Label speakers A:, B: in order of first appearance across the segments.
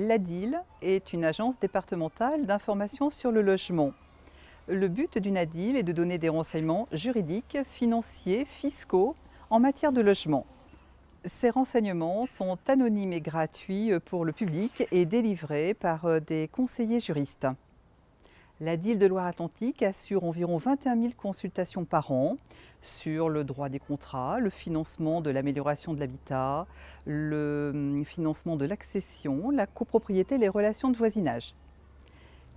A: L'ADIL est une agence départementale d'information sur le logement. Le but d'une ADIL est de donner des renseignements juridiques, financiers, fiscaux en matière de logement. Ces renseignements sont anonymes et gratuits pour le public et délivrés par des conseillers juristes. L'ADIL de Loire-Atlantique assure environ 21 000 consultations par an sur le droit des contrats, le financement de l'amélioration de l'habitat, le financement de l'accession, la copropriété et les relations de voisinage.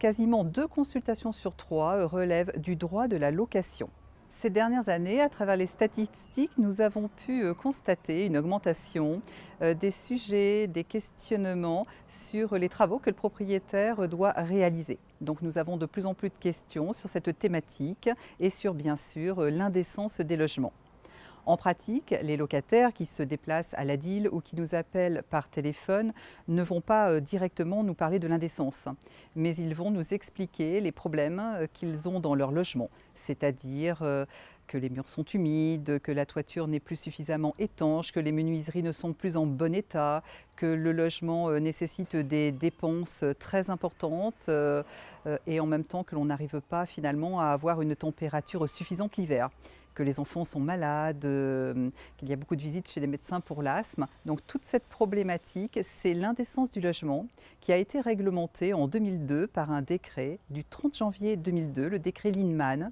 A: Quasiment 2 consultations sur 3 relèvent du droit de la location. Ces dernières années, à travers les statistiques, nous avons pu constater une augmentation des sujets, des questionnements sur les travaux que le propriétaire doit réaliser. Donc nous avons de plus en plus de questions sur cette thématique et sur, bien sûr, l'indécence des logements. En pratique, les locataires qui se déplacent à l'ADIL ou qui nous appellent par téléphone ne vont pas directement nous parler de l'indécence, mais ils vont nous expliquer les problèmes qu'ils ont dans leur logement, c'est-à-dire que les murs sont humides, que la toiture n'est plus suffisamment étanche, que les menuiseries ne sont plus en bon état, que le logement nécessite des dépenses très importantes et en même temps que l'on n'arrive pas finalement à avoir une température suffisante l'hiver, que les enfants sont malades, qu'il y a beaucoup de visites chez les médecins pour l'asthme. Donc toute cette problématique, c'est l'indécence du logement qui a été réglementée en 2002 par un décret du 30 janvier 2002, le décret Lienemann,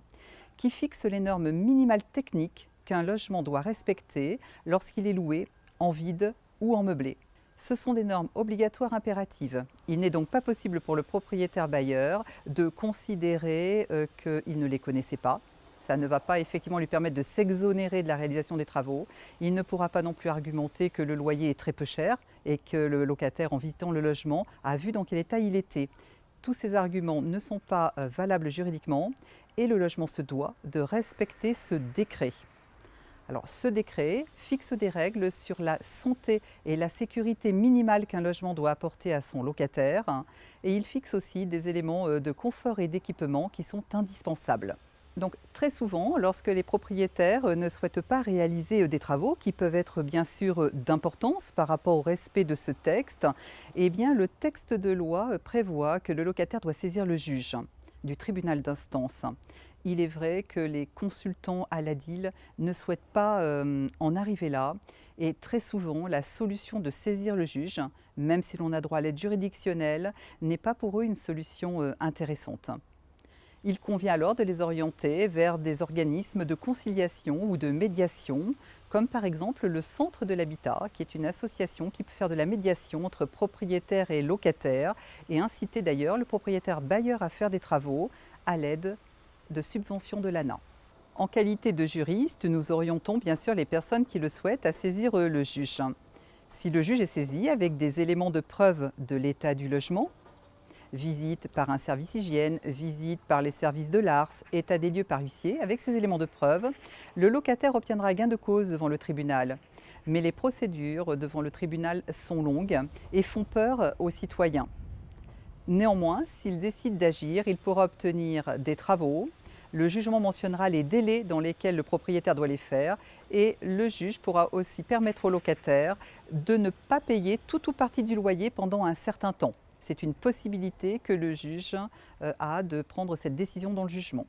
A: qui fixe les normes minimales techniques qu'un logement doit respecter lorsqu'il est loué en vide ou en meublé. Ce sont des normes obligatoires impératives. Il n'est donc pas possible pour le propriétaire bailleur de considérer qu'il ne les connaissait pas. Ça ne va pas effectivement lui permettre de s'exonérer de la réalisation des travaux. Il ne pourra pas non plus argumenter que le loyer est très peu cher et que le locataire, en visitant le logement, a vu dans quel état il était. Tous ces arguments ne sont pas valables juridiquement et le logement se doit de respecter ce décret. Alors, ce décret fixe des règles sur la santé et la sécurité minimale qu'un logement doit apporter à son locataire, et il fixe aussi des éléments de confort et d'équipement qui sont indispensables. Donc très souvent, lorsque les propriétaires ne souhaitent pas réaliser des travaux qui peuvent être bien sûr d'importance par rapport au respect de ce texte, eh bien le texte de loi prévoit que le locataire doit saisir le juge du tribunal d'instance. Il est vrai que les consultants à l'ADIL ne souhaitent pas en arriver là et très souvent la solution de saisir le juge, même si l'on a droit à l'aide juridictionnelle, n'est pas pour eux une solution intéressante. Il convient alors de les orienter vers des organismes de conciliation ou de médiation, comme par exemple le Centre de l'Habitat, qui est une association qui peut faire de la médiation entre propriétaires et locataires et inciter d'ailleurs le propriétaire bailleur à faire des travaux à l'aide de subventions de l'ANA. En qualité de juriste, nous orientons bien sûr les personnes qui le souhaitent à saisir le juge. Si le juge est saisi avec des éléments de preuve de l'état du logement, visite par un service hygiène, visite par les services de l'ARS, état des lieux par huissier, avec ces éléments de preuve, le locataire obtiendra gain de cause devant le tribunal. Mais les procédures devant le tribunal sont longues et font peur aux citoyens. Néanmoins, s'il décide d'agir, il pourra obtenir des travaux. Le jugement mentionnera les délais dans lesquels le propriétaire doit les faire et le juge pourra aussi permettre au locataire de ne pas payer tout ou partie du loyer pendant un certain temps. C'est une possibilité que le juge a de prendre cette décision dans le jugement.